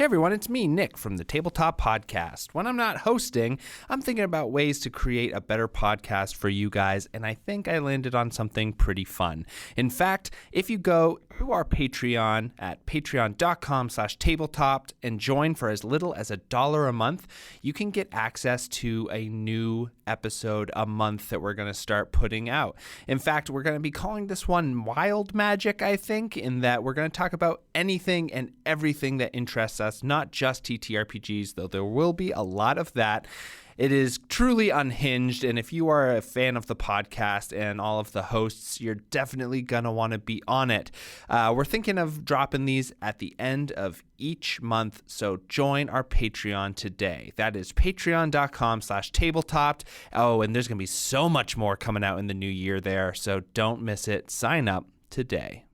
Hey everyone, it's me, Nick, from the Tabletop Podcast. When I'm not hosting, I'm thinking about ways to create a better podcast for you guys, and I think I landed on something pretty fun. In fact, if you go to our Patreon at patreon.com/tabletop and join for as little as $1 a month, you can get access to a new episode a month that we're going to start putting out. In fact, we're going to be calling this one Wild Magic, I think, in that we're going to talk about anything and everything that interests us, not just TTRPGs, though there will be a lot of that. It is truly unhinged, and if you are a fan of the podcast and all of the hosts, you're definitely going to want to be on it. We're thinking of dropping these at the end of each month, so join our Patreon today. That is patreon.com/tabletop. Oh, and there's going to be so much more coming out in the new year there, so don't miss it. Sign up today.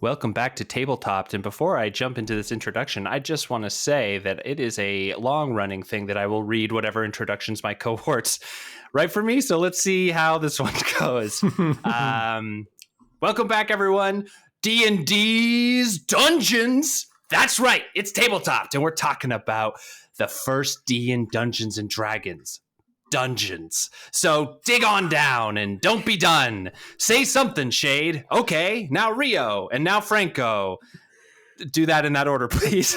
Welcome back to Tabletop, and before I jump into this introduction, I just want to say that it is a long-running thing that I will read whatever introductions my cohorts write for me, so let's see how this one goes. Welcome back, everyone. D&D's Dungeons! That's right, it's Tabletop, and we're talking about the first D in Dungeons & Dragons. Dungeons. So dig on down and don't be done. Say something, Shade. Okay, now Rio and now Franco. Do that in that order, please.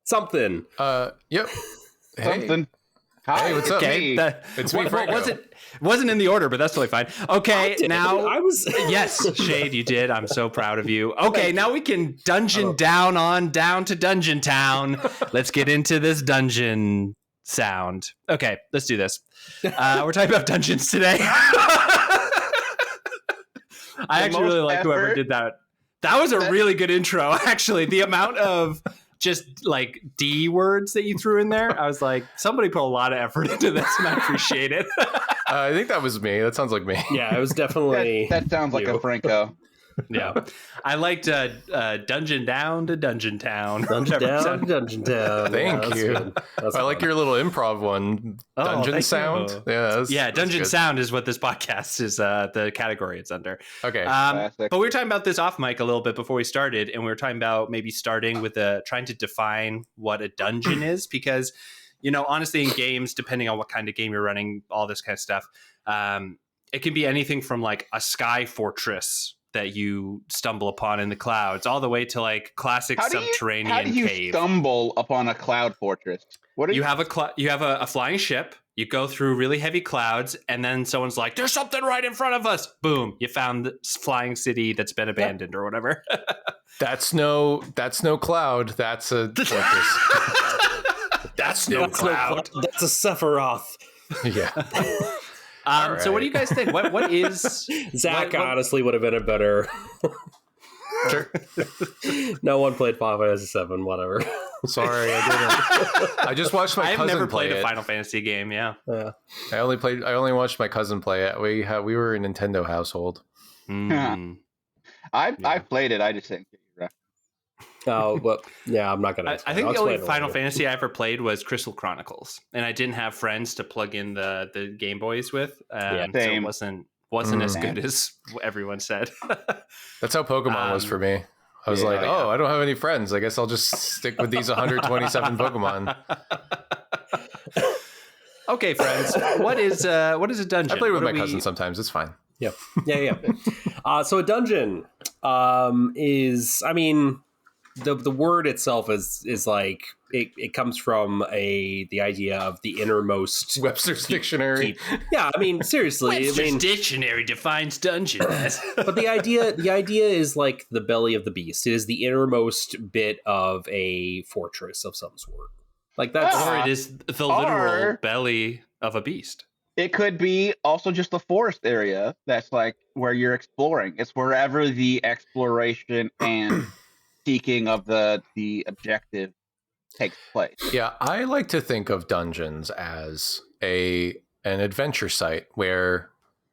Something. Yep. Hey. Something. Hi, Hey, what's up? Okay, It's me, Franco. wasn't in the order, but that's totally fine. Okay, now I was. yes, Shade, you did. I'm so proud of you. Okay, now we can dungeon down to Dungeon Town. Let's get into this dungeon sound. Okay, let's do this. We're talking about dungeons today. I actually really like whoever did that. That was a really good intro, actually. The amount of just like D words that you threw in there, I was like, somebody put a lot of effort into this, and I appreciate it. I think that was me. That sounds like me. Yeah, it was definitely. that sounds like a Franco. Yeah, I liked Dungeon Down to Dungeon Town. Dungeon Down to Dungeon Town. Thank you. I like your little improv one. Dungeon sound. You. Yeah, Dungeon sound is what this podcast is. The category it's under. Okay. Classic. But we were talking about this off mic a little bit before we started, and we were talking about maybe starting with trying to define what a dungeon is, because honestly, in games, depending on what kind of game you're running, all this kind of stuff, it can be anything from like a sky fortress that you stumble upon in the clouds, all the way to like classic subterranean How do you cave. stumble upon a cloud fortress? What are You have a flying ship. You go through really heavy clouds, and then someone's like, "There's something right in front of us." Boom! You found the flying city that's been abandoned or whatever. That's no cloud. That's a fortress. That's no cloud. That's a Sephiroth. Yeah. So what do you guys think? What is Zach honestly would have been a better. Sure. No one played Final Fantasy VII. Whatever. Sorry, I didn't. I just watched my I've cousin never play played a it. Final Fantasy game. Yeah. I only watched my cousin play it. We were a Nintendo household. Mm. I played it. I just didn't get you right. Oh, well, yeah, I'm not gonna. I think the only Final Fantasy I ever played was Crystal Chronicles, and I didn't have friends to plug in the Game Boys with. So it wasn't as good as everyone said. That's how Pokemon was for me. I was I don't have any friends. I guess I'll just stick with these 127 Pokemon. Okay, friends. What is a dungeon? I play with my cousin sometimes. It's fine. Yeah. So a dungeon is, I mean, the word itself is like it comes from the idea of the innermost Webster's Dictionary. Yeah, I mean, seriously. Webster's Dictionary defines dungeon as. But the idea is like the belly of the beast. It is the innermost bit of a fortress of some sort. Like that's or it is the literal belly of a beast. It could be also just the forest area that's like where you're exploring. It's wherever the exploration and seeking of the objective takes place. Yeah, I like to think of dungeons as an adventure site where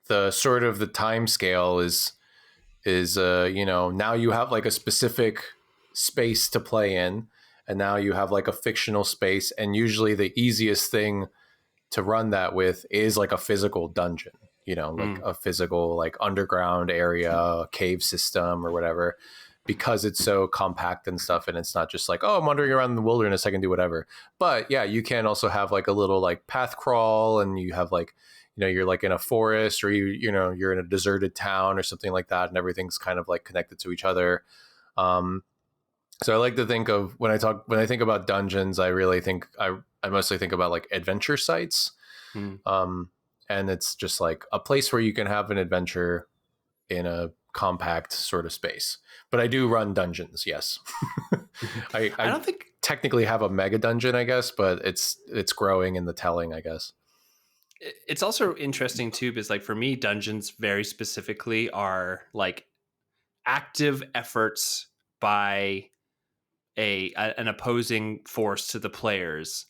the sort of the time scale is now you have like a specific space to play in, and now you have like a fictional space, and usually the easiest thing to run that with is like a physical dungeon, like a physical like underground area, a cave system or whatever, because it's so compact and stuff, and it's not just like, oh, I'm wandering around in the wilderness, I can do whatever. But yeah, you can also have like a little like path crawl, and you have like, you're like in a forest, or you're in a deserted town or something like that, and everything's kind of like connected to each other. So I like to think of when I think about dungeons, I really think I mostly think about like adventure sites. And it's just like a place where you can have an adventure in a compact sort of space. But I do run dungeons, yes. I don't think technically have a mega dungeon, I guess, but it's growing in the telling, I guess. It's also interesting too, because like for me, dungeons very specifically are like active efforts by an opposing force to the players,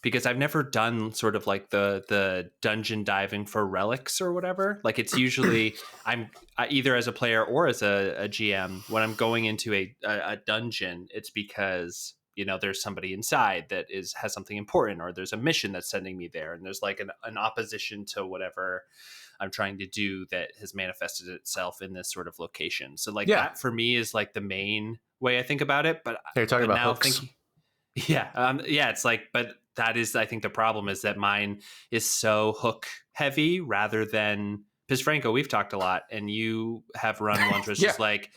because I've never done sort of like the dungeon diving for relics or whatever. Like it's usually I'm either as a player or as a GM, when I'm going into a dungeon, it's because there's somebody inside that has something important, or there's a mission that's sending me there, and there's like an opposition to whatever I'm trying to do that has manifested itself in this sort of location. So like that for me is like the main way I think about it. But you're talking about hooks. It's like, but that is, I think the problem is that mine is so hook heavy rather than, because Franco, we've talked a lot, and you have run ones where it's just like,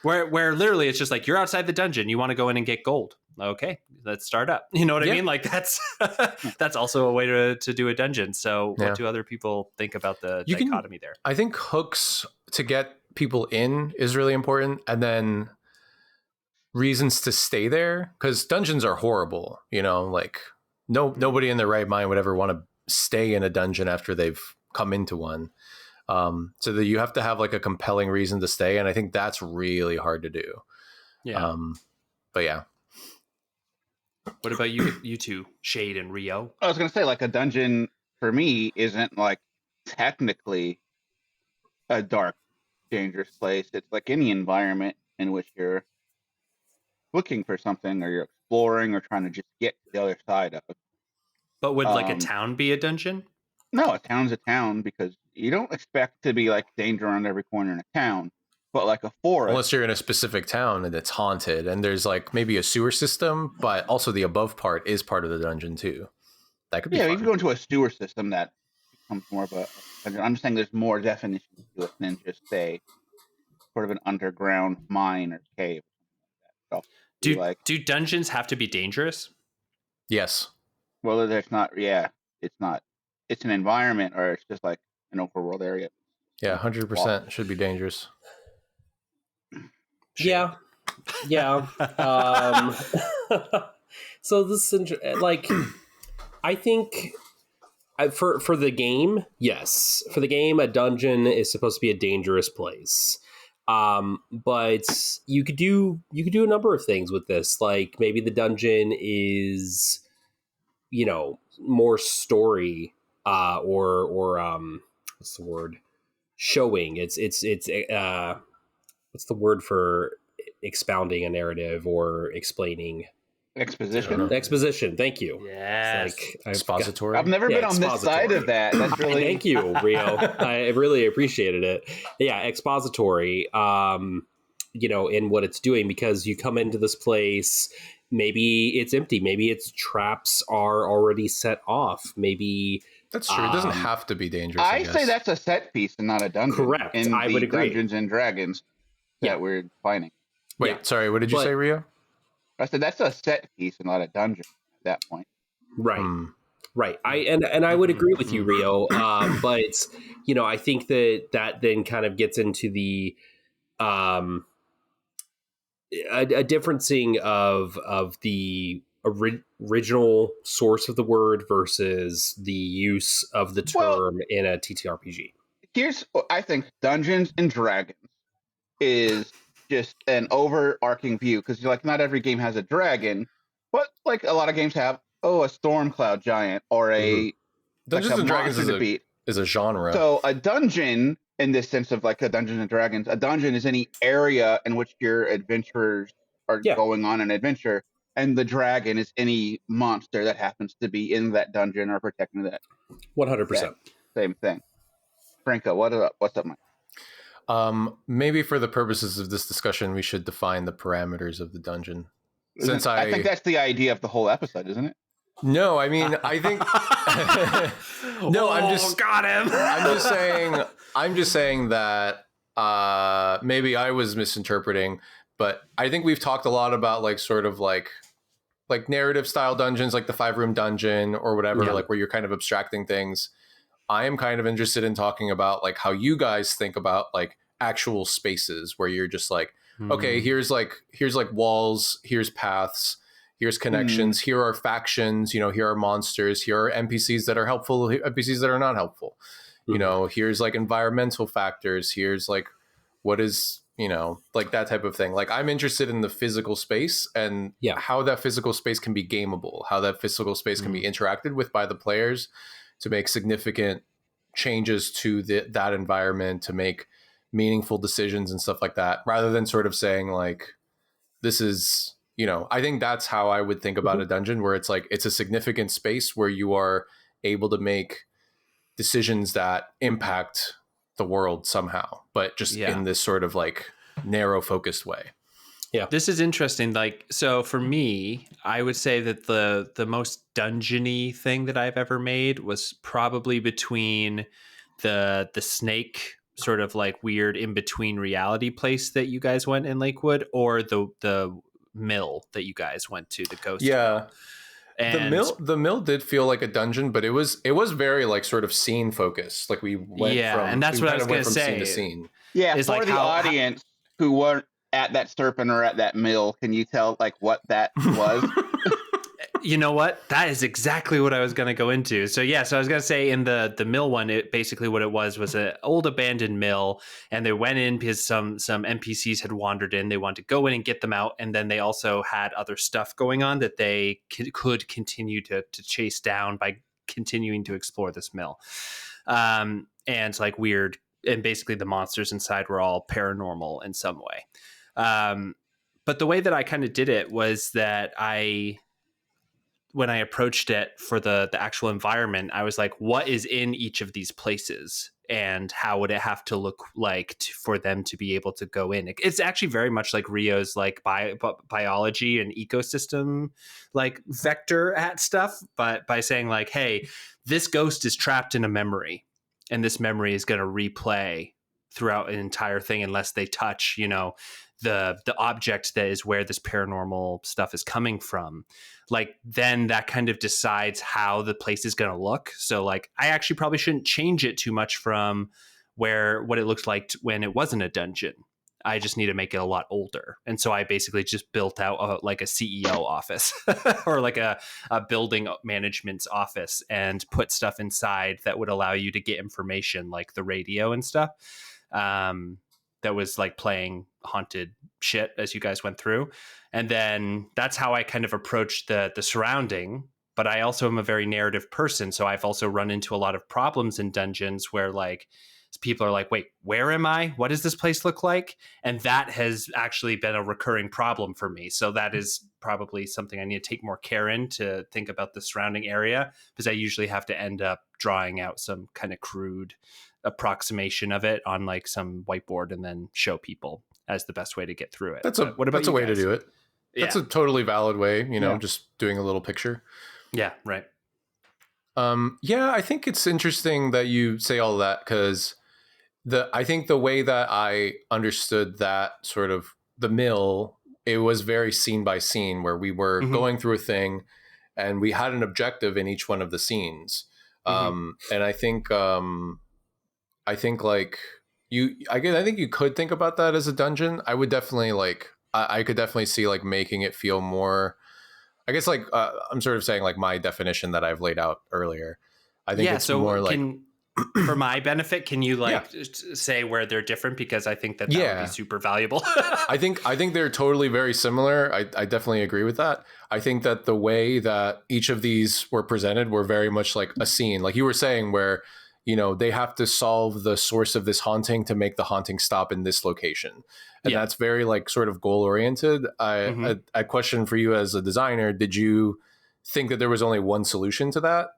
where literally it's just like, you're outside the dungeon, you want to go in and get gold. Okay, let's start up. You know what I mean? Like that's also a way to do a dungeon. So what do other people think about the dichotomy there? I think hooks to get people in is really important, and then reasons to stay there, because dungeons are horrible. Like nobody in their right mind would ever want to stay in a dungeon after they've come into one. So that you have to have like a compelling reason to stay, and I think that's really hard to do. But yeah. What about you two, Shade and Rio? I was going to say, like, a dungeon for me isn't like technically a dark, dangerous place. It's like any environment in which you're looking for something, or you're exploring, or trying to just get to the other side of it. But would like a town be a dungeon? No, a town's a town, because you don't expect to be like danger around every corner in a town. But like a forest, unless you're in a specific town and it's haunted, and there's like maybe a sewer system, but also the above part is part of the dungeon too. That could be fun. You can go into a sewer system, that becomes more of a dungeon. I'm just saying there's more definition to it than just say sort of an underground mine or cave. Do dungeons have to be dangerous? Yes. Well, there's not. Yeah, it's not. It's an environment, or it's just like an overworld area. Yeah, 100% should be dangerous. Yeah. So this, like, I think for the game, yes. For the game, a dungeon is supposed to be a dangerous place. But you could do a number of things with this. Like maybe the dungeon is, more story, or what's the word? Showing. It's what's the word for expounding a narrative or explaining? Exposition. Thank you. Yes. Like, expository. I've never been on this side of that. That's really. Thank you, Rio. I really appreciated it. Yeah, expository. In what it's doing, because you come into this place, maybe it's empty, maybe its traps are already set off, maybe. That's true. It doesn't have to be dangerous. I say that's a set piece and not a dungeon. Correct. I would agree. Dungeons and Dragons that we're finding. Wait, sorry. What did you say, Rio? I said that's a set piece and not a dungeon at that point. Right. Right. I would agree with you, Rio. But I think that then kind of gets into the a differencing of the original source of the word versus the use of the term in a TTRPG. Here's, I think, Dungeons and Dragons is just an overarching view, because like not every game has a dragon, but like a lot of games have a storm cloud giant or a Dungeons and Dragons is a genre. So a dungeon, in this sense of like a Dungeons and Dragons, a dungeon is any area in which your adventurers are Yeah. going on an adventure, and the dragon is any monster that happens to be in that dungeon or protecting that 100%. same thing. Franco, what's up, Mike? Maybe for the purposes of this discussion, we should define the parameters of the dungeon. Since I think that's the idea of the whole episode, isn't it? No, I mean, I think no, I'm just got him. I'm just saying that maybe I was misinterpreting, but I think we've talked a lot about like sort of like narrative style dungeons, like the 5-room dungeon or whatever, Yeah. like where you're kind of abstracting things. I am kind of interested in talking about like how you guys think about like actual spaces where you're just like, okay, here's like walls, here's paths, here's connections, here are factions, you know, here are monsters, here are NPCs that are helpful, NPCs that are not helpful. You know, here's like environmental factors, here's like what is, you know, like that type of thing. Like I'm interested in the physical space and how that physical space can be gameable, how that physical space can be interacted with by the players to make significant changes to that environment, to make meaningful decisions and stuff like that, rather than sort of saying like, this is, you know, I think that's how I would think about a dungeon, where it's like, it's a significant space where you are able to make decisions that impact the world somehow, but just in this sort of like narrow focused way. Yeah. This is interesting. Like, so for me, I would say that the most dungeony thing that I've ever made was probably between the snake sort of like weird in between reality place that you guys went in Lakewood, or the mill that you guys went to, the ghost. Yeah. And the mill did feel like a dungeon, but it was very like sort of scene focused. Like we went from, and that's we what I kind was of going went to from say. scene to scene. Yeah, Is for like the audience who weren't at that serpent or at that mill, can you tell like what that was? You know what? That is exactly what I was going to go into. So I was going to say in the mill one, it basically what it was an old abandoned mill, and they went in because some NPCs had wandered in. They wanted to go in and get them out, and then they also had other stuff going on that they could continue to chase down by continuing to explore this mill. And like weird, and basically the monsters inside were all paranormal in some way. But the way that I kind of did it was that when I approached it for the actual environment, I was like, what is in each of these places and how would it have to look like for them to be able to go in? It's actually very much like Rio's like biology and ecosystem like vector at stuff, but by saying like, hey, this ghost is trapped in a memory and this memory is going to replay throughout an entire thing unless they touch, you know, the object that is where this paranormal stuff is coming from. Like then that kind of decides how the place is going to look. So like I actually probably shouldn't change it too much from what it looked like when it wasn't a dungeon. I just need to make it a lot older. And so I basically just built out like a CEO office or like a building management's office and put stuff inside that would allow you to get information like the radio and stuff. That was like playing haunted shit as you guys went through. And then that's how I kind of approached the surrounding. But I also am a very narrative person. So I've also run into a lot of problems in dungeons where like people are like, wait, where am I? What does this place look like? And that has actually been a recurring problem for me. So that is probably something I need to take more care in, to think about the surrounding area, because I usually have to end up drawing out some kind of crude approximation of it on like some whiteboard and then show people as the best way to get through it. That's a way to do it. That's a totally valid way, you know, just doing a little picture. Yeah, right. I think it's interesting that you say all that, because I think the way that I understood that sort of the mill, it was very scene by scene, where we were going through a thing and we had an objective in each one of the scenes. And I think like I think you could think about that as a dungeon. I would definitely like, I could definitely see like making it feel more, I guess like I'm sort of saying like my definition that I've laid out earlier. I think it's more like, for my benefit, can you like say where they're different? Because I think that would be super valuable. I think they're totally very similar. I definitely agree with that. I think that the way that each of these were presented were very much like a scene, like you were saying, where, you know, they have to solve the source of this haunting to make the haunting stop in this location. And Yeah. that's very like sort of goal oriented. I question for you as a designer, did you think that there was only one solution to that?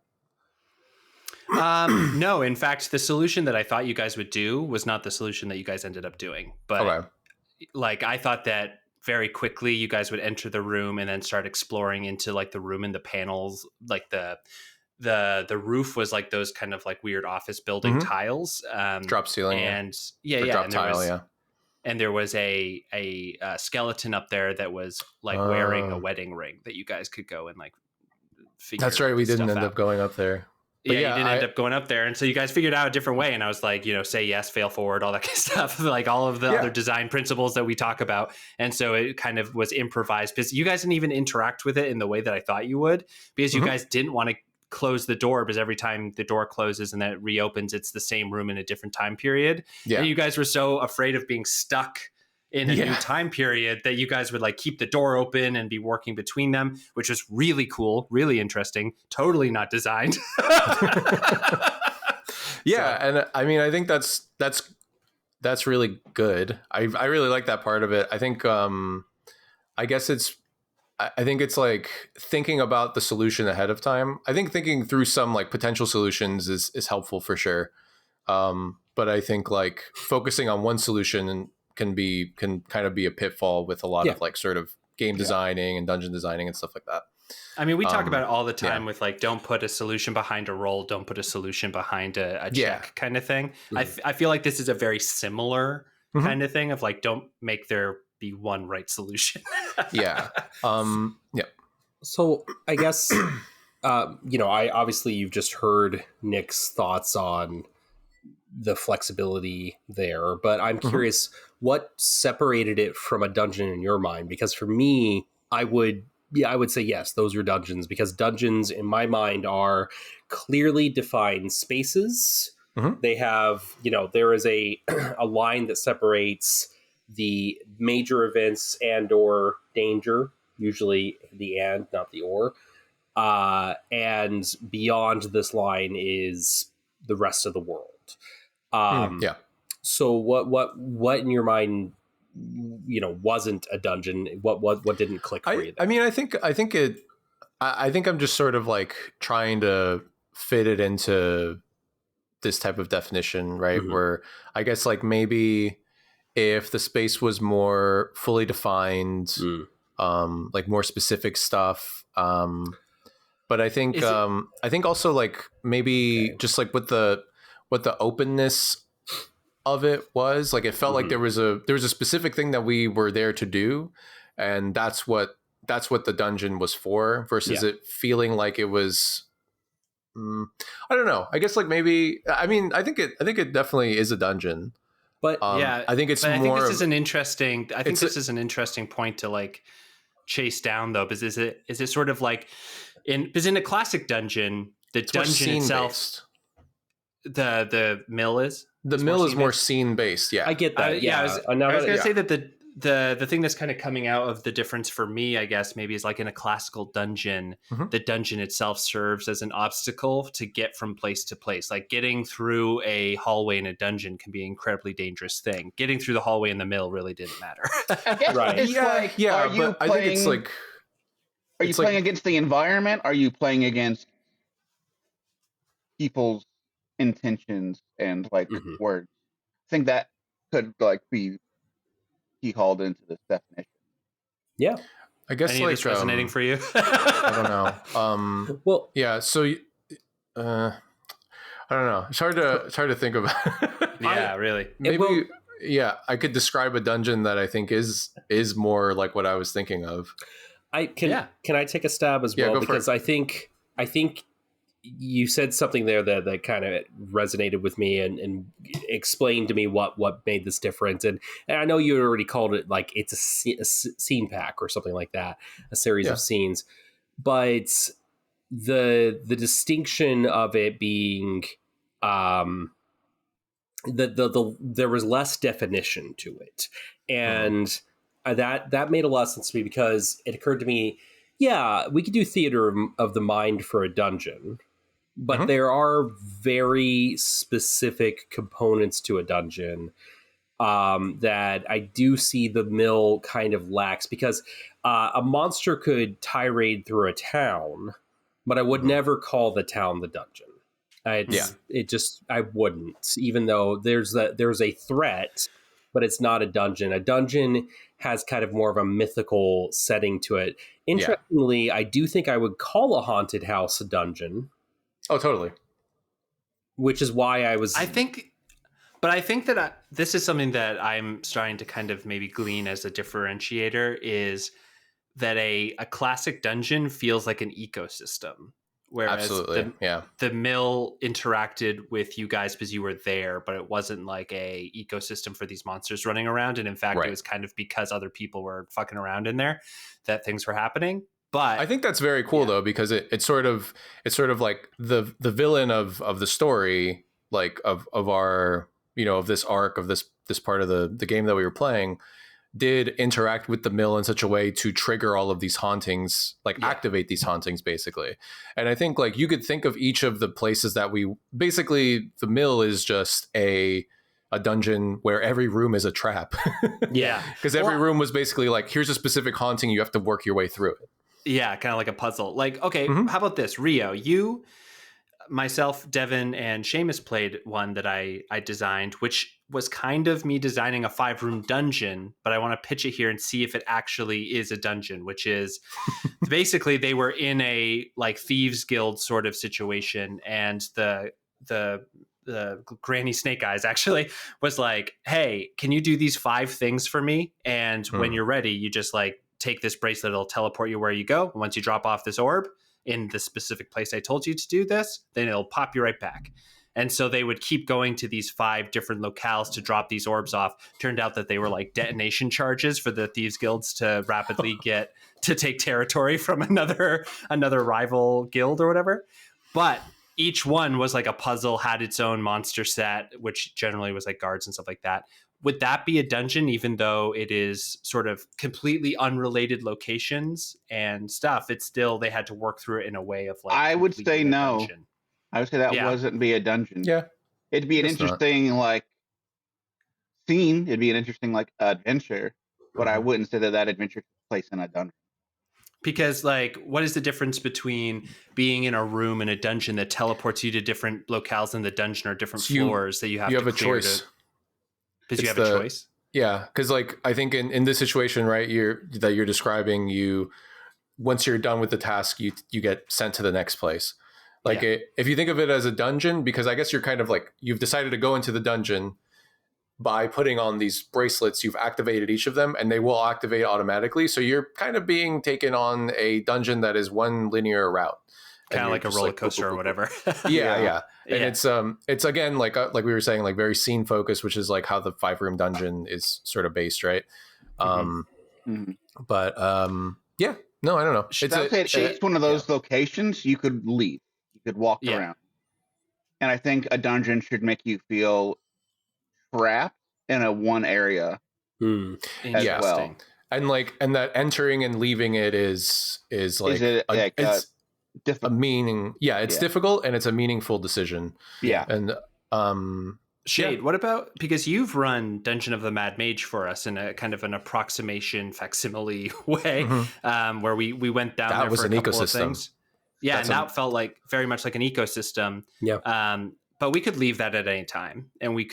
No, in fact, the solution that I thought you guys would do was not the solution that you guys ended up doing. But Okay. like, I thought that very quickly you guys would enter the room and then start exploring into like the room and the panels, like the roof was like those kind of like weird office building tiles, Drop ceiling. and Or drop and tile, there was a skeleton up there that was like wearing a wedding ring that you guys could go and like figure. That's right. We didn't stuff end out. up going up there. Yeah, But you didn't end up going up there, and so you guys figured out a different way. And I was like, you know, say yes, fail forward, all that kind of stuff, like all of the other design principles that we talk about. And so it kind of was improvised because you guys didn't even interact with it in the way that I thought you would, because you guys didn't want to close the door, because every time the door closes and then it reopens, it's the same room in a different time period. Yeah. And you guys were so afraid of being stuck in a new time period that you guys would like keep the door open and be working between them, which was really cool, really interesting, totally not designed. And I mean, I think that's really good. I really like that part of it. I think I guess I think it's like thinking about the solution ahead of time. I think thinking through some like potential solutions is helpful for sure. But I think like focusing on one solution can kind of be a pitfall with a lot of like sort of game designing and dungeon designing and stuff like that. I mean, we talk about it all the time with like, don't put a solution behind a roll, don't put a solution behind a check kind of thing. I feel like this is a very similar kind of thing of like, don't make there be one right solution. So I guess, you know, obviously you've just heard Nick's thoughts on the flexibility there, but I'm curious what separated it from a dungeon in your mind? Because for me, I would say yes, those are dungeons, because dungeons in my mind are clearly defined spaces. They have, you know, there is a line that separates the major events and or danger, usually the and, not the or. And beyond this line is the rest of the world. So what in your mind, you know, wasn't a dungeon? What didn't click for you there? I mean, I think I'm just sort of like trying to fit it into this type of definition, right? Where I guess like maybe if the space was more fully defined, like more specific stuff. But I think also like maybe just like what the openness of it was, like it felt like there was a specific thing that we were there to do, and that's what the dungeon was for, versus it feeling like it was I don't know, I guess like maybe, I mean, I think it definitely is a dungeon, but I think it's more, I think this is an interesting point to like chase down though, because is it sort of like because in a classic dungeon, the dungeon itself, the mill is more scene based. I get that. I was gonna say that the thing that's kind of coming out of the difference for me, I guess, maybe is like in a classical dungeon, the dungeon itself serves as an obstacle to get from place to place. Like getting through a hallway in a dungeon can be an incredibly dangerous thing. Getting through the hallway in the mill really didn't matter. Right. It's like, but I think it's like, are you playing against the environment? Are you playing against people's intentions and like words? I think that could like be hauled into this definition. Yeah, I guess any like of this resonating for you? I don't know. Well, yeah. So, I don't know. It's hard to think about. Yeah, really. Maybe. Yeah, I could describe a dungeon that I think is more like what I was thinking of. Can I take a stab as well? Because I think you said something there that kind of resonated with me and explained to me what made this different. And I know you already called it like it's a scene pack or something like that, a series of scenes. But the distinction of it being there was less definition to it, and that made a lot of sense to me, because it occurred to me, we could do theater of the mind for a dungeon, but there are very specific components to a dungeon that I do see the mill kind of lacks, because a monster could tirade through a town, but I would never call the town the dungeon. I wouldn't, even though there's a threat, but it's not a dungeon. A dungeon has kind of more of a mythical setting to it. Interestingly, I do think I would call a haunted house a dungeon. Oh, totally. Which is why I think that this is something that I'm starting to kind of maybe glean as a differentiator, is that a classic dungeon feels like an ecosystem. Whereas the mill interacted with you guys because you were there, but it wasn't like a ecosystem for these monsters running around. And in fact, it was kind of because other people were fucking around in there that things were happening. But I think that's very cool though, because it's sort of like the villain of the story, like of our, of this arc, of this part of the game that we were playing, did interact with the mill in such a way to trigger all of these hauntings, activate these hauntings basically. And I think like you could think of each of the places that the mill is just a dungeon where every room is a trap. Because every room was basically like, here's a specific haunting, you have to work your way through it. Yeah, kind of like a puzzle. Like, okay, how about this? Rio, you, myself, Devin, and Seamus played one that I designed, which was kind of me designing a 5-room dungeon, but I want to pitch it here and see if it actually is a dungeon, which is basically they were in a like thieves guild sort of situation, and the Granny Snake Eyes actually was like, hey, can you do these 5 things for me? And when you're ready, you just like take this bracelet, it'll teleport you where you go. Once you drop off this orb in the specific place I told you to do this, then it'll pop you right back. And so they would keep going to these 5 different locales to drop these orbs off. Turned out that they were like detonation charges for the thieves guilds to rapidly get to take territory from another rival guild or whatever. But each one was like a puzzle, had its own monster set, which generally was like guards and stuff like that. Would that be a dungeon, even though it is sort of completely unrelated locations and stuff? It's still, they had to work through it in a way of like. I would say no. Dungeon. I would say that wasn't be a dungeon. Yeah, it'd be an interesting like scene. It'd be an interesting like adventure, but I wouldn't say that adventure took place in a dungeon. Because like, what is the difference between being in a room in a dungeon that teleports you to different locales in the dungeon or different floors that you have a choice? Because you have a choice. Yeah, because like I think in this situation, right, that you're describing, once you're done with the task, you get sent to the next place. Like if you think of it as a dungeon, because I guess you're kind of like, you've decided to go into the dungeon by putting on these bracelets, you've activated each of them and they will activate automatically. So you're kind of being taken on a dungeon that is one linear route. Kind of like a roller coaster or whatever. Yeah. And it's again, like we were saying, like very scene focused, which is like how the 5-room dungeon is sort of based. Right. But yeah, no, I don't know. It's one of those locations you could leave. You could walk around. And I think a dungeon should make you feel trapped in a one area as well. And that entering and leaving it is like it's a meaning. Yeah, it's difficult and it's a meaningful decision. Yeah. And Shade, what about, because you've run Dungeon of the Mad Mage for us in a kind of an approximation facsimile way, where we went down there for a couple of things. Yeah, and that felt like very much like an ecosystem. Yeah. But we could leave that at any time, and we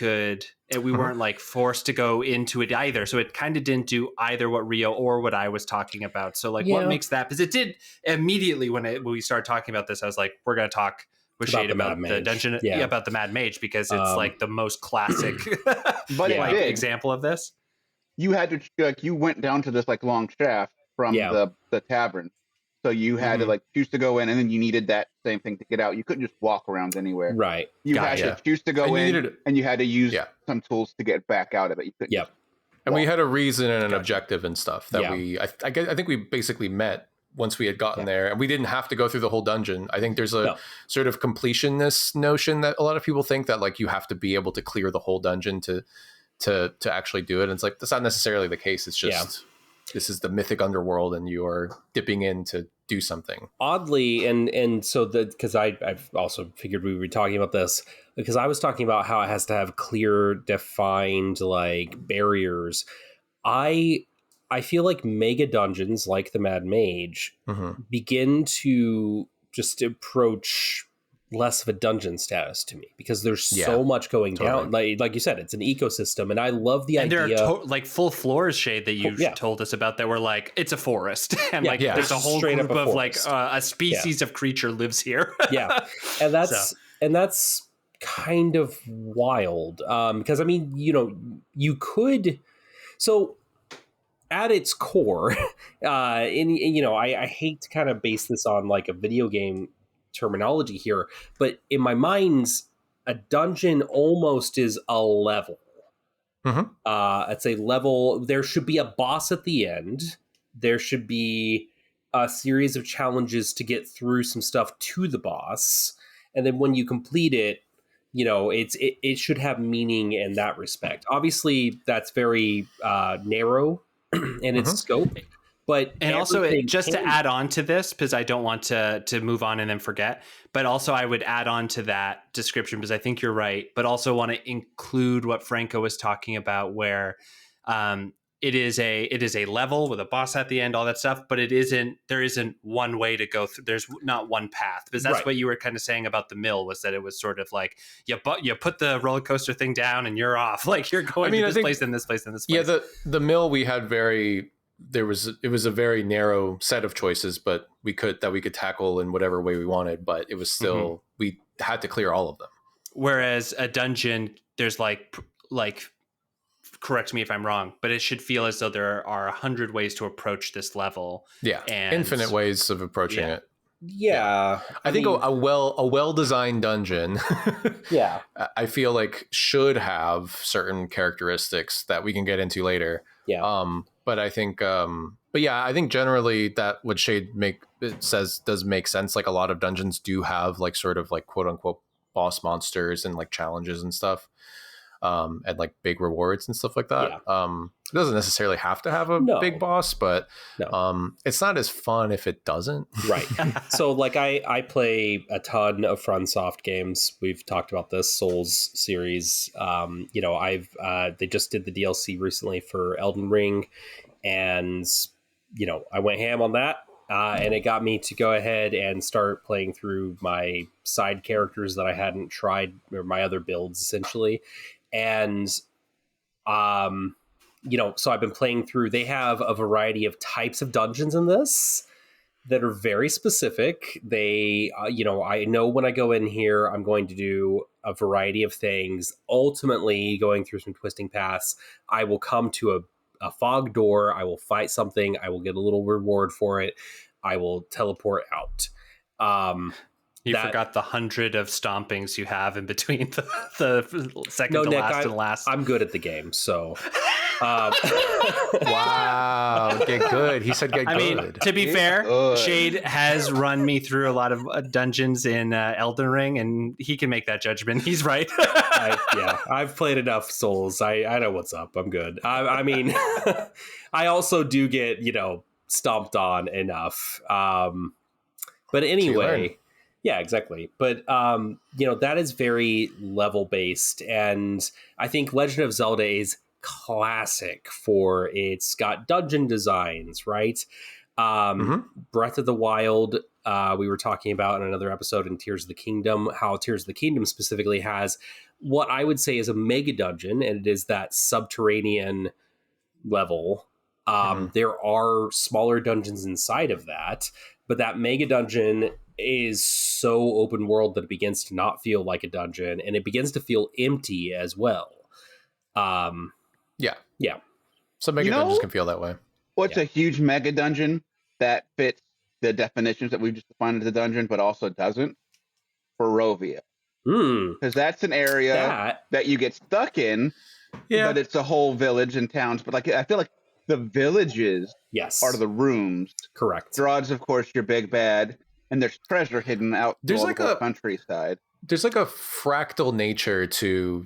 weren't like forced to go into it either. So it kind of didn't do either what Rio or what I was talking about. So like, what makes that? Because it did immediately when we started talking about this, I was like, we're going to talk with Shade about the dungeon, about the Mad Mage, because it's like the most classic example of this. You had to you went down to this like long shaft from the tavern. So you had to like choose to go in, and then you needed that same thing to get out. You couldn't just walk around anywhere. Right. You had to choose to go in, and you had to use some tools to get back out of it. You couldn't and we had a reason and an objective and stuff that I think we basically met once we had gotten there, and we didn't have to go through the whole dungeon. I think there's a sort of completionist notion that a lot of people think that like you have to be able to clear the whole dungeon to actually do it. And it's like, that's not necessarily the case. It's just this is the mythic underworld and you are dipping in to do something. Oddly, and so because I've also figured we would be talking about this, because I was talking about how it has to have clear, defined like barriers. I feel like mega dungeons like the Mad Mage begin to just approach less of a dungeon status to me, because there's so much going down. Like you said, it's an ecosystem, and I love the idea. And there are like full floors, Shade, that you told us about that were like, it's a forest, and there's a whole group of like a species of creature lives here. And that's kind of wild, because I mean, you could at its core, I hate to kind of base this on like a video game terminology here, but in my mind, a dungeon almost is a level. It's a level. There should be a boss at the end. There should be a series of challenges to get through some stuff to the boss, and then when you complete it, it should have meaning in that respect. Obviously, that's very narrow in its scope. But also, just to add on to this, because I don't want to move on and then forget, but also I would add on to that description, because I think you're right, but also want to include what Franco was talking about, where it is a level with a boss at the end, all that stuff, but there isn't one way to go through. There's not one path, because that's what you were kind of saying about the mill, was that it was sort of like you put the roller coaster thing down and you're off, like you're going to this place and this place and this place. Yeah, the mill we had it was a very narrow set of choices, but we could tackle in whatever way we wanted, but it was still we had to clear all of them. Whereas a dungeon, there's like correct me if I'm wrong, but it should feel as though there are 100 ways to approach this level. Yeah, and infinite ways of approaching it. Yeah, I think a well-designed dungeon, I feel like should have certain characteristics that we can get into later. Yeah. But I think, I think generally that what Shade says does make sense. Like a lot of dungeons do have like sort of like quote unquote boss monsters and like challenges and stuff, and like big rewards and stuff like that. It doesn't necessarily have to have a big boss, but it's not as fun if it doesn't. Right. So like I play a ton of FromSoft games. We've talked about this Souls series. They just did the DLC recently for Elden Ring, and I went ham on that. And it got me to go ahead and start playing through my side characters that I hadn't tried, or my other builds essentially. And, so I've been playing through, they have a variety of types of dungeons in this that are very specific. They, I know when I go in here, I'm going to do a variety of things. Ultimately, going through some twisting paths, I will come to a fog door. I will fight something. I will get a little reward for it. I will teleport out. You forgot the 100 of stompings you have in between the second to Nick, last and last. I'm good at the game, so. Wow, get good. He said get good. I mean, to be fair, Shade has run me through a lot of dungeons in Elden Ring, and he can make that judgment. He's right. I've played enough Souls. I know what's up. I'm good. I mean, I also do get, stomped on enough. But anyway... Yeah, exactly. But, that is very level based. And I think Legend of Zelda is classic for it's got dungeon designs, right? Breath of the Wild, we were talking about in another episode in Tears of the Kingdom, how Tears of the Kingdom specifically has what I would say is a mega dungeon, and it is that subterranean level. There are smaller dungeons inside of that, but that mega dungeon is so open world that it begins to not feel like a dungeon, and it begins to feel empty as well. Yeah. Some mega dungeons can feel that way. What's a huge mega dungeon that fits the definitions that we've just defined as a dungeon, but also doesn't? Barovia. Because that's an area that you get stuck in, but it's a whole village and towns. But like, I feel like the villages are the rooms. Correct. Drod's, of course, your big bad. And there's treasure hidden out there's all like the countryside. There's like a fractal nature to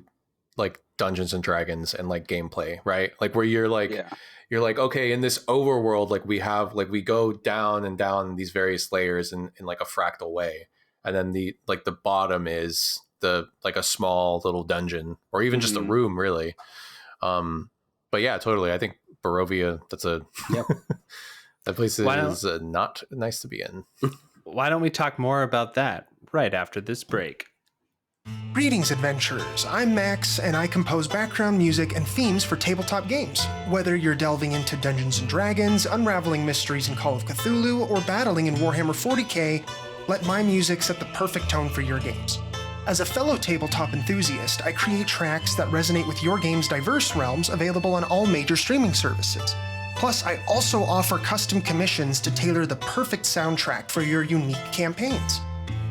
like Dungeons and Dragons and like gameplay, right? Like where you're like Yeah. you're like, okay, in this overworld, like we have like we go down and down these various layers in like a fractal way. And then the like the bottom is the like a small little dungeon or even just a room, really. But yeah, totally. I think Barovia, that's a that place is not nice to be in. Why don't we talk more about that right after this break? Greetings, adventurers. I'm Max, and I compose background music and themes for tabletop games. Whether you're delving into Dungeons and Dragons, unraveling mysteries in Call of Cthulhu, or battling in Warhammer 40k, let my music set the perfect tone for your games. As a fellow tabletop enthusiast, I create tracks that resonate with your game's diverse realms, available on all major streaming services. Plus, I also offer custom commissions to tailor the perfect soundtrack for your unique campaigns.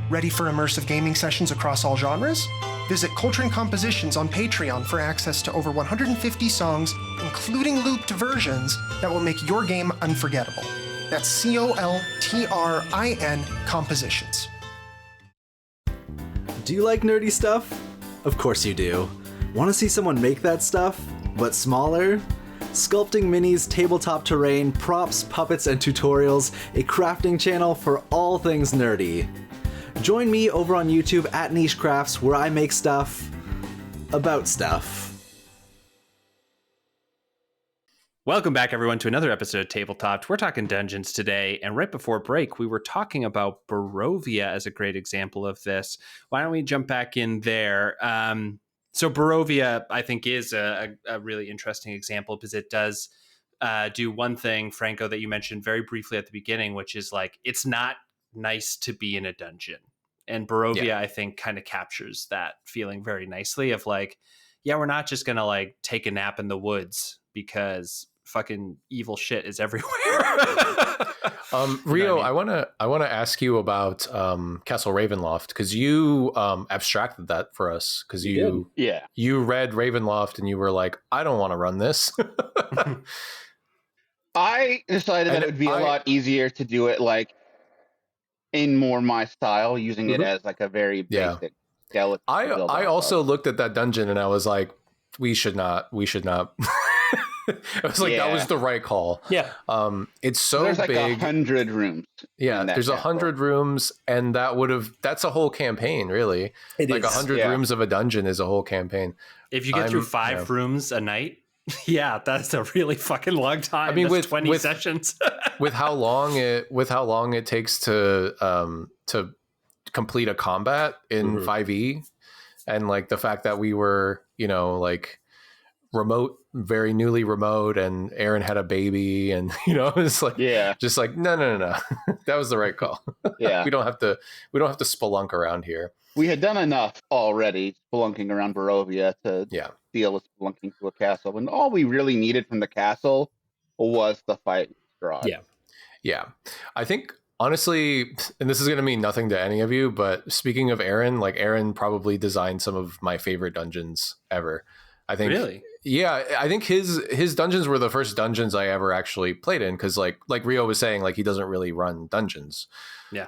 Ready for immersive gaming sessions across all genres? Visit Coltrane Compositions on Patreon for access to over 150 songs, including looped versions, that will make your game unforgettable. That's COLTRIN Compositions. Do you like nerdy stuff? Of course you do. Want to see someone make that stuff, but smaller? Sculpting Minis, tabletop terrain, props, puppets, and tutorials, a crafting channel for all things nerdy. Join me over on YouTube at Niche Crafts, where I make stuff about stuff. Welcome back, everyone, to another episode of Tabletop. We're talking dungeons today, and right before break, we were talking about Barovia as a great example of this. Why don't we jump back in there? So Barovia, I think, is a really interesting example because it does do one thing, Franco, that you mentioned very briefly at the beginning, which is like, it's not nice to be in a dungeon. And Barovia, I think, kind of captures that feeling very nicely of like, yeah, we're not just going to like take a nap in the woods because fucking evil shit is everywhere. Rio, I want to ask you about Castle Ravenloft, because you abstracted that for us, because you read Ravenloft and you were like, I don't want to run this. I decided that it would be a lot easier to do it like in more my style, using it as like a very basic skeleton. I also looked at that dungeon and I was like, we should not. I was like, that was the right call. Yeah. It's so there's like big. 100 rooms. Yeah, there's 100 rooms, and that's a whole campaign, really. It like is. 100 rooms of a dungeon is a whole campaign. If you get through 5 rooms a night, that's a really fucking long time. I mean, with 20 sessions. with how long it takes to complete a combat in 5e, and like the fact that we were, like remote, very newly remote, and Aaron had a baby, and it's like just like no that was the right call. we don't have to spelunk around here. We had done enough already spelunking around Barovia to deal with spelunking to a castle, and all we really needed from the castle was the fight Strahd. I think honestly, and this is going to mean nothing to any of you, but speaking of Aaron, like Aaron probably designed some of my favorite dungeons ever. I think really. Yeah, I think his dungeons were the first dungeons I ever actually played in, because like Rio was saying, like he doesn't really run dungeons. Yeah.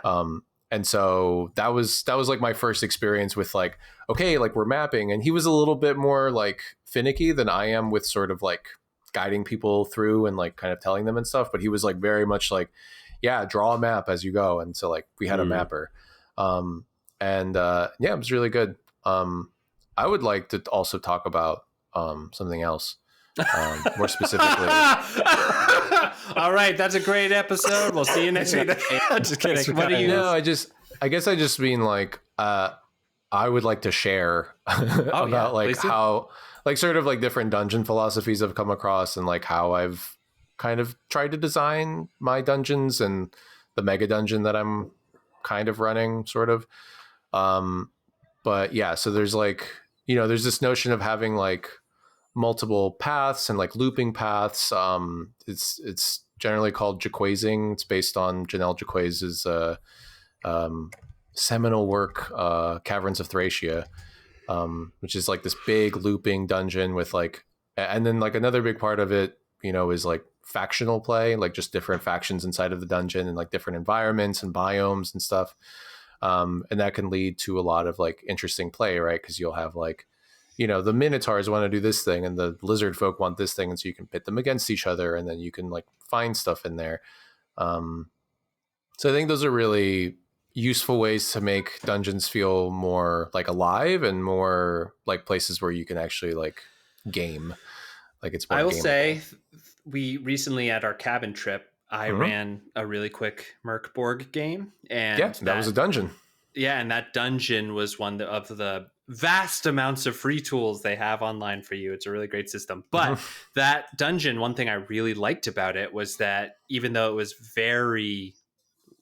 And so that was like my first experience with like, okay, like we're mapping, and he was a little bit more like finicky than I am with sort of like guiding people through and like kind of telling them and stuff. But he was like very much like, yeah, draw a map as you go. And so like we had a mapper. It was really good. I would like to also talk about something else, more specifically. All right, that's a great episode. We'll see you next week. Just kidding. What do you? No, I guess I just mean like I would like to share about like how like sort of like different dungeon philosophies I've come across, and like how I've kind of tried to design my dungeons and the mega dungeon that I'm kind of running, sort of. But yeah, so there's like, there's this notion of having like multiple paths and like looping paths. It's generally called Jaquaysing. It's based on Janelle Jaquays's seminal work, Caverns of Thracia, which is like this big looping dungeon with like, and then like another big part of it, is like factional play, like just different factions inside of the dungeon and like different environments and biomes and stuff. And that can lead to a lot of like interesting play, right? Because you'll have like, the minotaurs want to do this thing and the lizard folk want this thing, and so you can pit them against each other, and then you can like find stuff in there. So I think those are really useful ways to make dungeons feel more like alive and more like places where you can actually like game. Like it's more I will gameable. say we recently at our cabin trip, I ran a really quick Merkborg game, and that was a dungeon. Yeah, and that dungeon was one of the vast amounts of free tools they have online for you. It's a really great system. But that dungeon, one thing I really liked about it was that even though it was very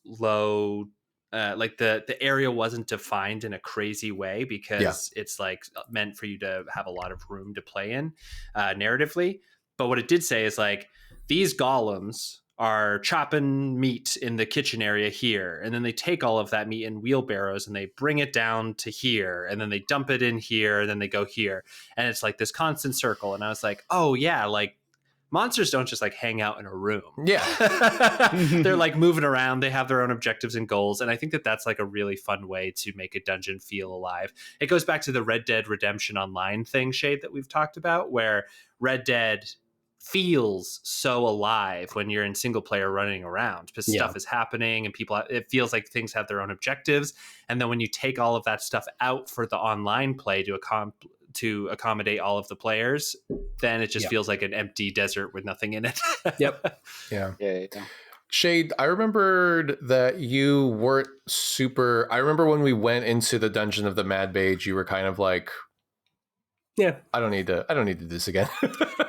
low, like the area wasn't defined in a crazy way, because it's like meant for you to have a lot of room to play in narratively. But what it did say is like, these golems are chopping meat in the kitchen area here, and then they take all of that meat in wheelbarrows and they bring it down to here, and then they dump it in here, and then they go here, and it's like this constant circle. And I was like, oh yeah, like monsters don't just like hang out in a room. They're like moving around, they have their own objectives and goals, and I think that that's like a really fun way to make a dungeon feel alive. It goes back to the Red Dead Redemption Online thing, Shade, that we've talked about, where Red Dead feels so alive when you're in single player running around, because stuff is happening and it feels like things have their own objectives. And then when you take all of that stuff out for the online play to accommodate all of the players, then it just feels like an empty desert with nothing in it. Yeah. Shade, I remembered that you weren't super. I remember when we went into the dungeon of the Mad Mage, you were kind of like, I don't need to do this again.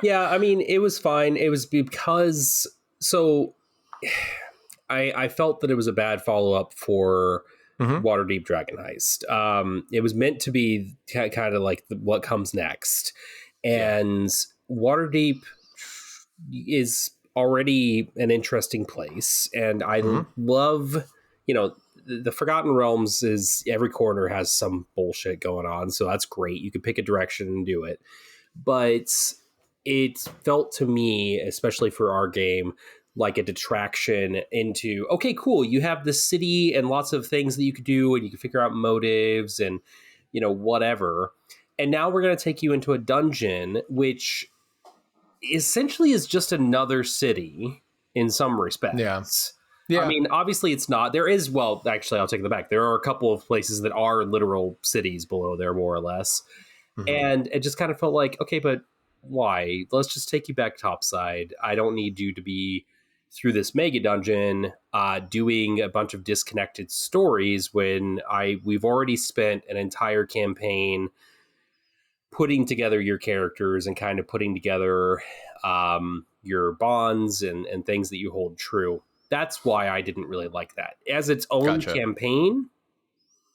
Yeah, I mean, it was fine. It was because I felt that it was a bad follow-up for Waterdeep Dragon Heist. It was meant to be kind of like what comes next. And Waterdeep is already an interesting place. And I love, the Forgotten Realms is every corner has some bullshit going on. So that's great. You can pick a direction and do it. But it felt to me, especially for our game, like a detraction into, okay, cool, you have this city and lots of things that you could do, and you can figure out motives and, whatever. And now we're going to take you into a dungeon, which essentially is just another city in some respects. Yeah. I mean, obviously it's not. There is, well, actually, I'll take it back. There are a couple of places that are literal cities below there, more or less. And it just kind of felt like, okay, but why? Let's just take you back topside. I don't need you to be through this mega dungeon doing a bunch of disconnected stories when we've already spent an entire campaign putting together your characters and kind of putting together your bonds and things that you hold true. That's why I didn't really like that. As its own campaign,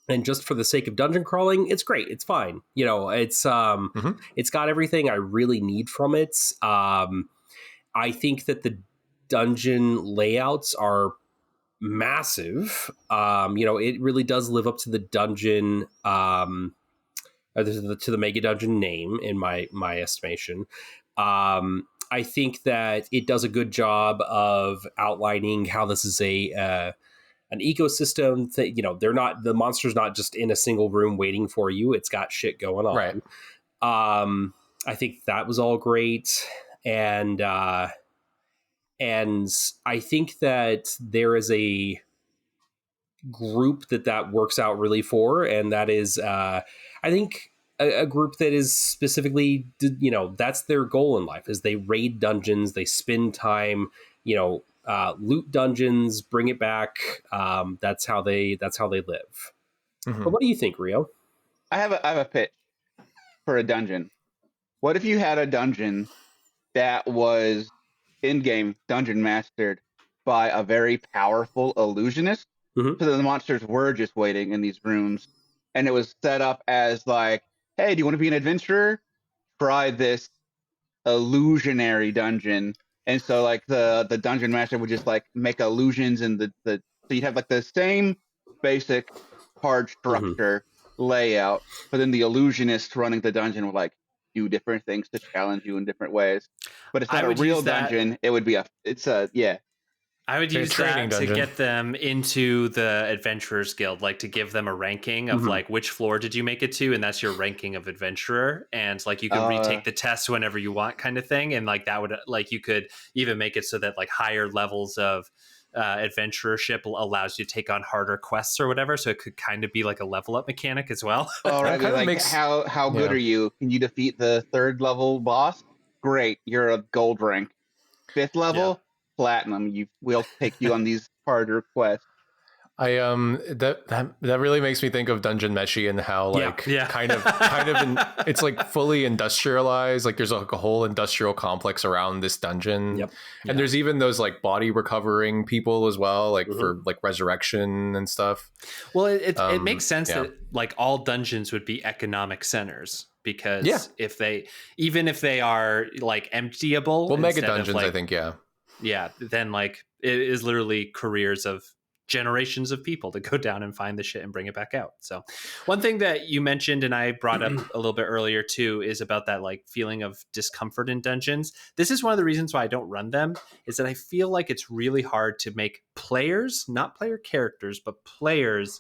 and just for the sake of dungeon crawling, it's great. It's fine. It's it's got everything I really need from it. I think that the dungeon layouts are massive. It really does live up to the dungeon, to the mega dungeon name, in my estimation. I think that it does a good job of outlining how this is an ecosystem that, the monster's not just in a single room waiting for you. It's got shit going on. Right. I think that was all great. And I think that there is a group that works out really for, and that is, I think, a group that is specifically, that's their goal in life, is they raid dungeons, they spend time, loot dungeons, bring it back. That's how they live. But what do you think, Rio? I have a pitch for a dungeon. What if you had a dungeon that was in-game dungeon mastered by a very powerful illusionist? So the monsters were just waiting in these rooms, and it was set up as like, hey, do you want to be an adventurer? Try this illusionary dungeon. And so like the dungeon master would just like make illusions, and so you'd have like the same basic hard structure layout, but then the illusionist running the dungeon would like do different things to challenge you in different ways. But it's not a real dungeon. It would be I would A use training that to dungeon. get them into the Adventurers Guild, like to give them a ranking of Mhm. like which floor did you make it to, and that's your ranking of adventurer, and like you can retake the test whenever you want, kind of thing, and like that would like you could even make it so that like higher levels of adventurership allows you to take on harder quests or whatever, so it could kind of be like a level up mechanic as well. All right, kinda like makes- how good yeah. are you? Can you defeat the 3rd level boss? Great, you're a gold rank. 5th level, platinum. We'll take you on these harder quests. I that really makes me think of Dungeon Meshi and how like kind of it's like fully industrialized. Like there's like a whole industrial complex around this dungeon. Yep. And there's even those like body recovering people as well, like Mhm. for like resurrection and stuff. Well, it makes sense yeah. that like all dungeons would be economic centers, because Yeah. if they are like emptyable, Well, mega instead of, dungeons, like, I think, yeah. then like it is literally careers of generations of people to go down and find the shit and bring it back out. So one thing that you mentioned and I brought up a little bit earlier too is about that like feeling of discomfort in dungeons. This is one of the reasons why I don't run them, is that I feel like it's really hard to make players, not player characters, but players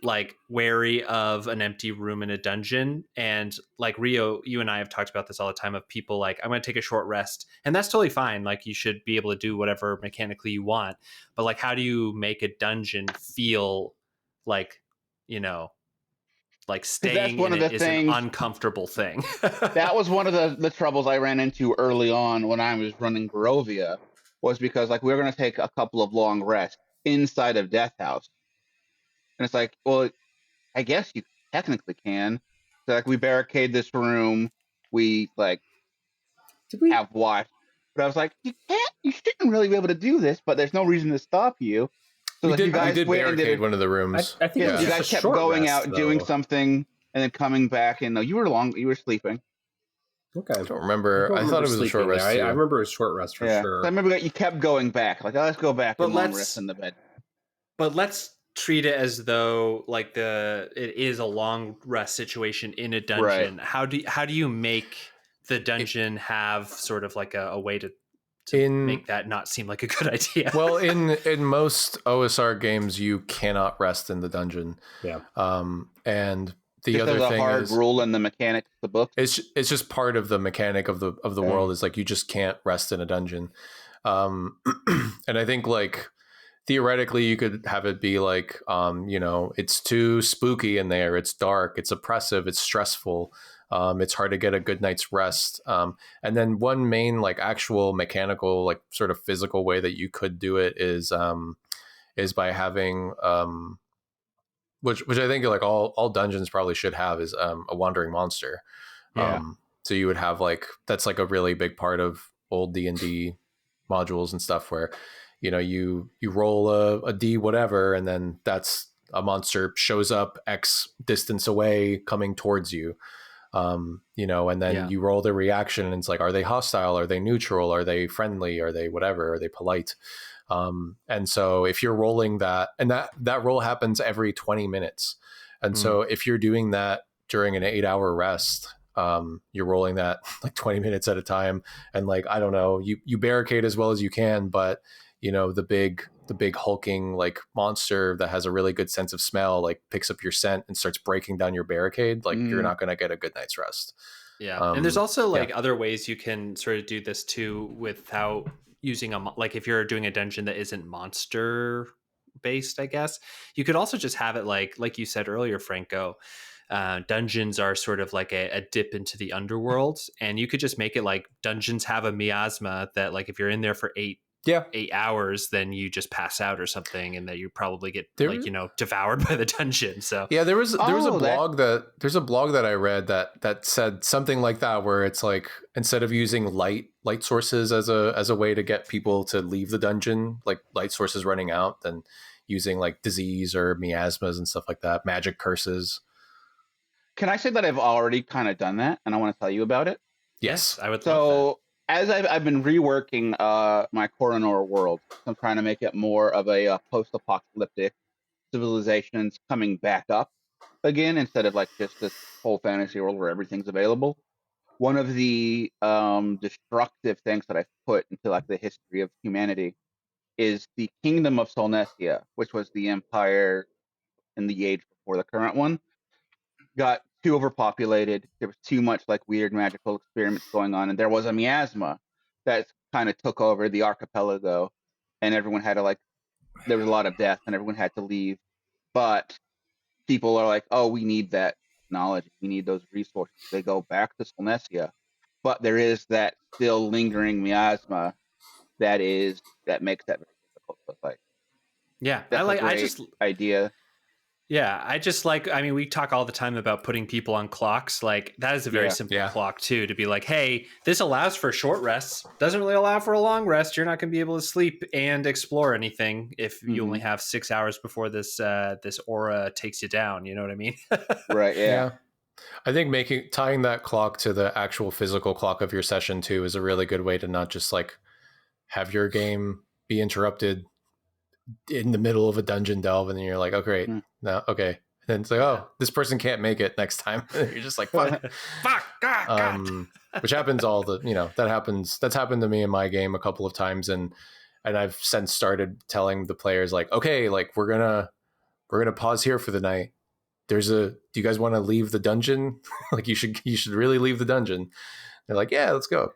like wary of an empty room in a dungeon. And like Rio, you and I have talked about this all the time, of people like, I'm going to take a short rest, and that's totally fine. Like you should be able to do whatever mechanically you want, but like, how do you make a dungeon feel like, you know, like staying one in of it the is an things- uncomfortable thing. That was one of the troubles I ran into early on when I was running Barovia, was because like we were going to take a couple of long rests inside of Death House. And it's like, well, I guess you technically can. So like we barricade this room, we like Did we? have watch. But I was like, you shouldn't really be able to do this, but there's no reason to stop you. So We like, did, you guys we did went and barricade did one of the rooms. I think it yeah, was you just guys a kept short going rest, out, doing though. something, and then coming back, and no, you were sleeping. Okay. I don't remember. I thought it was a short sleeping rest. there. too. I remember it was a short rest for Yeah, sure. So I remember you kept going back, like, oh, let's go back But and long let's- rest in the bed. But let's treat it as though like it is a long rest situation in a dungeon. How do you make the dungeon have sort of like a way to make that not seem like a good idea? Well, in most OSR games, you cannot rest in the dungeon. Yeah. And the Just other as a thing hard is, rule in the mechanics of the book. it's just part of the mechanic of the world. Is like you just can't rest in a dungeon. And I think like theoretically you could have it be like it's too spooky in there, it's dark, it's oppressive, it's stressful, it's hard to get a good night's rest. And then one main like actual mechanical like sort of physical way that you could do it is by having which I think like all dungeons probably should have is a wandering monster. Yeah. So you would have like, that's like a really big part of old D&D modules and stuff where you roll a D whatever, and then that's a monster shows up X distance away coming towards you. And then you roll the reaction, and it's like, are they hostile? Are they neutral? Are they friendly? Are they whatever? Are they polite? And so if you're rolling that, and that roll happens every 20 minutes. And so if you're doing that during an 8-hour rest, you're rolling that like 20 minutes at a time. And like, I don't know, you barricade as well as you can, but the big hulking like monster that has a really good sense of smell, like picks up your scent and starts breaking down your barricade. Like you're not going to get a good night's rest. Yeah. And there's also like other ways you can sort of do this too without using like if you're doing a dungeon that isn't monster based, I guess you could also just have it like you said earlier, Franco, dungeons are sort of like a dip into the underworld, and you could just make it like dungeons have a miasma that like if you're in there for 8 hours, then you just pass out or something, and that you probably get devoured by the dungeon. So there was a blog that I read that said something like that, where it's like, instead of using light sources as a way to get people to leave the dungeon, like light sources running out, then using like disease or miasmas and stuff like that, magic curses. Can I say that I've already kind of done that, and I want to tell you about it? Yes, I would love So as I've been reworking my Coronor world, I'm trying to make it more of a post-apocalyptic civilizations coming back up again, instead of like just this whole fantasy world where everything's available. One of the destructive things that I've put into like the history of humanity is the Kingdom of Solnesia, which was the empire in the age before the current one, got too overpopulated. There was too much like weird magical experiments going on, and there was a miasma that kind of took over the archipelago, and everyone had to there was a lot of death, and everyone had to leave. But people are like, oh, we need that knowledge, we need those resources. They go back to Solnesia, but there is that still lingering miasma that makes that very difficult. So Yeah, that's a great idea. Yeah, I just like, I mean, we talk all the time about putting people on clocks. Like, that is a very simple clock, too, to be like, hey, this allows for short rests, doesn't really allow for a long rest. You're not going to be able to sleep and explore anything if you only have 6 hours before this aura takes you down. You know what I mean? Right, yeah. I think tying that clock to the actual physical clock of your session, too, is a really good way to not just, like, have your game be interrupted in the middle of a dungeon delve, and then you're like, oh great, no, okay, and then it's like, oh, this person can't make it next time. You're just like, fuck. God. Which happens that's happened to me in my game a couple of times, and I've since started telling the players like, okay, like we're gonna pause here for the night. Do you guys want to leave the dungeon? Like you should really leave the dungeon. They're like, yeah, let's go.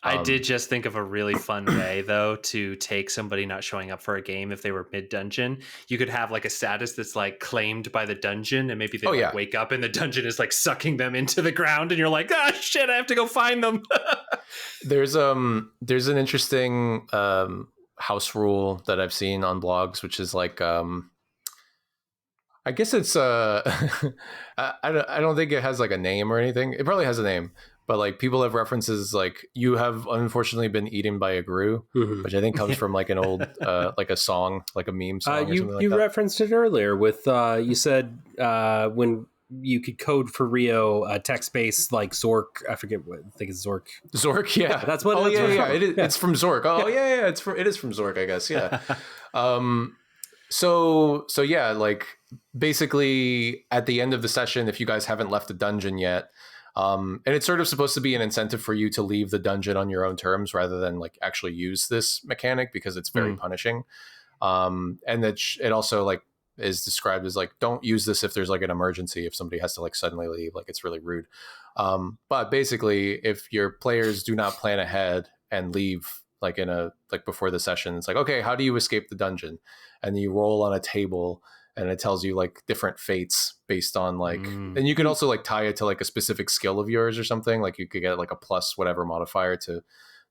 I did just think of a really fun way, though, to take somebody not showing up for a game if they were mid-dungeon. You could have like a status that's like claimed by the dungeon, and maybe they wake up and the dungeon is like sucking them into the ground, and you're like, ah, shit, I have to go find them. There's an interesting house rule that I've seen on blogs, which is like, I guess it's I don't think it has like a name or anything. It probably has a name. But like people have references like, you have unfortunately been eaten by a grue, which I think comes from like an old like a song, like a meme song. You referenced it earlier with you said when you could code for Rio text-based like Zork. I forget what I think it's Zork. Zork, yeah, that's what. Oh yeah. It's from Zork. Oh yeah. It is from Zork, I guess. Yeah. So yeah, like basically at the end of the session, if you guys haven't left the dungeon yet. And it's sort of supposed to be an incentive for you to leave the dungeon on your own terms rather than like actually use this mechanic because it's very punishing. And that it also like is described as like, don't use this if there's like an emergency, if somebody has to like suddenly leave, like it's really rude. But basically if your players do not plan ahead and leave like before the session, it's like, okay, how do you escape the dungeon? And you roll on a table and it tells you like different fates based on like, and you can also like tie it to like a specific skill of yours or something. Like you could get like a plus whatever modifier to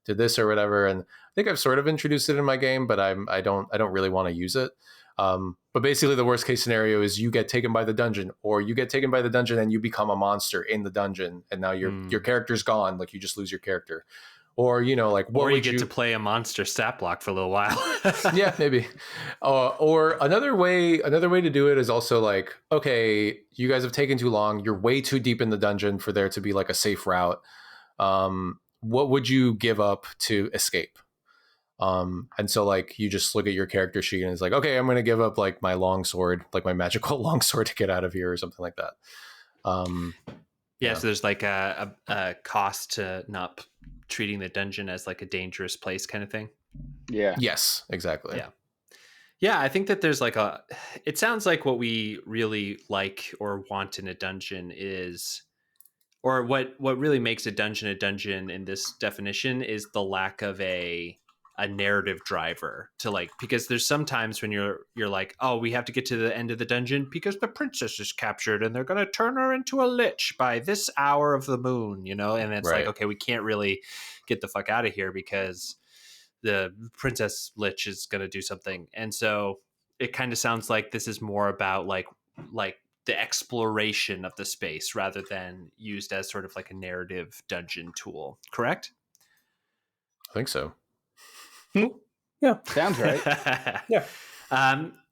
this or whatever. And I think I've sort of introduced it in my game, but I don't really want to use it. But basically the worst case scenario is you get taken by the dungeon, or you get taken by the dungeon and you become a monster in the dungeon. And now your character's gone. Like you just lose your character. Or, you know, like, or you get to play a monster stat block for a little while. Yeah, maybe. Or another way to do it is also like, okay, you guys have taken too long. You're way too deep in the dungeon for there to be like a safe route. What would you give up to escape? And so like, you just look at your character sheet and it's like, okay, I'm going to give up like my longsword, like my magical longsword to get out of here or something like that. So there's like a cost to not treating the dungeon as like a dangerous place kind of thing. Yeah. Yes, exactly. Yeah, I think that there's like it sounds like what we really like or want in a dungeon is, or what really makes a dungeon in this definition is the lack of a narrative driver to like, because there's sometimes when you're like, oh, we have to get to the end of the dungeon because the princess is captured and they're going to turn her into a lich by this hour of the moon, you know? And it's like, okay, we can't really get the fuck out of here because the princess lich is going to do something. And so it kind of sounds like this is more about like the exploration of the space rather than used as sort of like a narrative dungeon tool. Correct? I think so. Yeah, sounds right.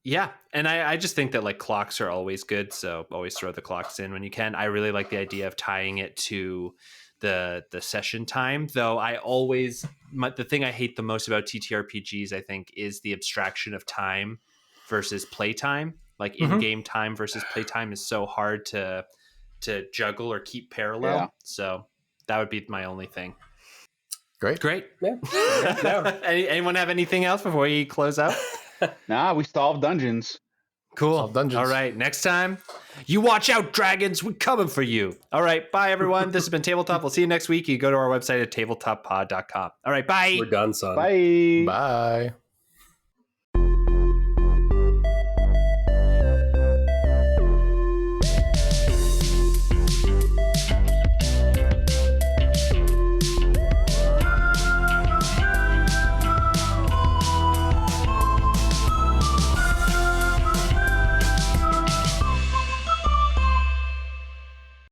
Yeah, and I just think that like clocks are always good, so always throw the clocks in when you can. I really like the idea of tying it to the session time, though. The thing I hate the most about TTRPGs, I think, is the abstraction of time versus playtime. Like in-game time versus playtime is so hard to juggle or keep parallel. Yeah. So that would be my only thing. Great. Great. Yeah. Yeah. Anyone have anything else before we close out? Nah, we solved dungeons. Cool. Solve dungeons. All right. Next time, you watch out, dragons. We're coming for you. All right. Bye, everyone. This has been Tabletop. We'll see you next week. You go to our website at tabletopod.com. All right. Bye. We're done, son. Bye. Bye.